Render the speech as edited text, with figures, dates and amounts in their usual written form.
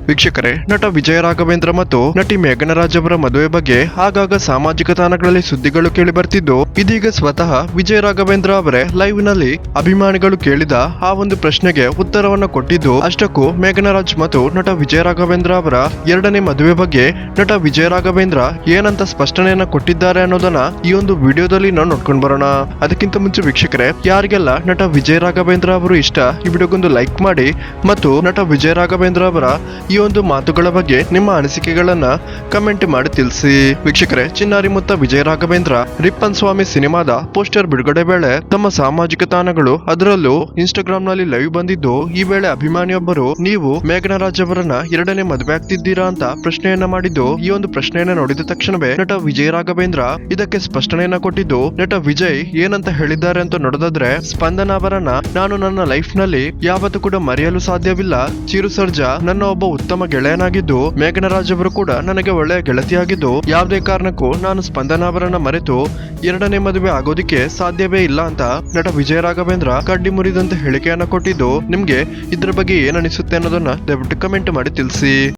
ವೀಕ್ಷಕರೇ, ನಟ ವಿಜಯ ರಾಘವೇಂದ್ರ ಮತ್ತು ನಟಿ ಮೇಘನಾ ರಾಜ್ ಅವರ ಮದುವೆ ಬಗ್ಗೆ ಆಗಾಗ ಸಾಮಾಜಿಕ ತಾಣಗಳಲ್ಲಿ ಸುದ್ದಿಗಳು ಕೇಳಿ ಬರ್ತಿದ್ದು, ಇದೀಗ ಸ್ವತಃ ವಿಜಯ ರಾಘವೇಂದ್ರ ಅವರೇ ಲೈವ್ ನಲ್ಲಿ ಅಭಿಮಾನಿಗಳು ಕೇಳಿದ ಆ ಒಂದು ಪ್ರಶ್ನೆಗೆ ಉತ್ತರವನ್ನು ಕೊಟ್ಟಿದ್ದು, ಅಷ್ಟಕ್ಕೂ ಮೇಘನಾ ರಾಜ್ ಮತ್ತು ನಟ ವಿಜಯ ರಾಘವೇಂದ್ರ ಅವರ ಎರಡನೇ ಮದುವೆ ಬಗ್ಗೆ ನಟ ವಿಜಯ ರಾಘವೇಂದ್ರ ಏನಂತ ಸ್ಪಷ್ಟನೆಯನ್ನ ಕೊಟ್ಟಿದ್ದಾರೆ ಅನ್ನೋದನ್ನ ಈ ಒಂದು ವಿಡಿಯೋದಲ್ಲಿ ನಾವು ನೋಡ್ಕೊಂಡು ಬರೋಣ. ಅದಕ್ಕಿಂತ ಮುಂಚೆ ವೀಕ್ಷಕರೇ, ಯಾರಿಗೆಲ್ಲ ನಟ ವಿಜಯ ರಾಘವೇಂದ್ರ ಅವರು ಇಷ್ಟ, ಈ ವಿಡಿಯೋಗೊಂದು ಲೈಕ್ ಮಾಡಿ ಮತ್ತು ನಟ ವಿಜಯ ರಾಘವೇಂದ್ರ ಅವರ ಈ ಒಂದು ಮಾತುಗಳ ಬಗ್ಗೆ ನಿಮ್ಮ ಅನಿಸಿಕೆಗಳನ್ನ ಕಮೆಂಟ್ ಮಾಡಿ ತಿಳಿಸಿ. ವೀಕ್ಷಕರೇ, ಚಿನ್ನಾರಿ ಮುತ್ತ ವಿಜಯ ರಾಘವೇಂದ್ರ ರಿಪ್ಪನ್ ಸ್ವಾಮಿ ಸಿನಿಮಾದ ಪೋಸ್ಟರ್ ಬಿಡುಗಡೆ ವೇಳೆ ತಮ್ಮ ಸಾಮಾಜಿಕ ತಾಣಗಳು ಅದರಲ್ಲೂ ಇನ್ಸ್ಟಾಗ್ರಾಮ್ ನಲ್ಲಿ ಲೈವ್ ಬಂದಿದ್ದು, ಈ ವೇಳೆ ಅಭಿಮಾನಿಯೊಬ್ಬರು ನೀವು ಮೇಘನಾ ರಾಜ್ ಅವರನ್ನ ಎರಡನೇ ಮದುವೆ ಆಗ್ತಿದ್ದೀರಾ ಅಂತ ಪ್ರಶ್ನೆಯನ್ನ ಮಾಡಿದ್ದು, ಈ ಒಂದು ಪ್ರಶ್ನೆಯನ್ನ ನೋಡಿದ ತಕ್ಷಣವೇ ನಟ ವಿಜಯ ರಾಘವೇಂದ್ರ ಇದಕ್ಕೆ ಸ್ಪಷ್ಟನೆಯನ್ನ ಕೊಟ್ಟಿದ್ದು, ನಟ ವಿಜಯ್ ಏನಂತ ಹೇಳಿದ್ದಾರೆ ಅಂತ ನೋಡೋದಾದ್ರೆ, ಸ್ಪಂದನ ಅವರನ್ನ ನಾನು ನನ್ನ ಲೈಫ್ ನಲ್ಲಿ ಯಾವತ್ತೂ ಕೂಡ ಮರೆಯಲು ಸಾಧ್ಯವಿಲ್ಲ. ಚಿರು ಸರ್ಜಾ ನನ್ನ ಒಬ್ಬ ಉತ್ತಮ ಗೆಳೆಯನಾಗಿದ್ದು, ಮೇಘನಾ ರಾಜ್ ಅವರು ಕೂಡ ನನಗೆ ಒಳ್ಳೆಯ ಗೆಳತಿಯಾಗಿದ್ದು, ಯಾವುದೇ ಕಾರಣಕ್ಕೂ ನಾನು ಸ್ಪಂದನ ಅವರನ್ನ ಮರೆತು ಎರಡನೇ ಮದುವೆ ಆಗೋದಿಕ್ಕೆ ಸಾಧ್ಯವೇ ಇಲ್ಲ ಅಂತ ನಟ ವಿಜಯ ರಾಘವೇಂದ್ರ ಕಡ್ಡಿ ಮುರಿದಂತೆ ಹೇಳಿಕೆಯನ್ನ ಕೊಟ್ಟಿದ್ದು, ನಿಮ್ಗೆ ಇದ್ರ ಬಗ್ಗೆ ಏನ್ ಅನಿಸುತ್ತೆ ಅನ್ನೋದನ್ನ ದಯವಿಟ್ಟು ಕಮೆಂಟ್ ಮಾಡಿ ತಿಳಿಸಿ.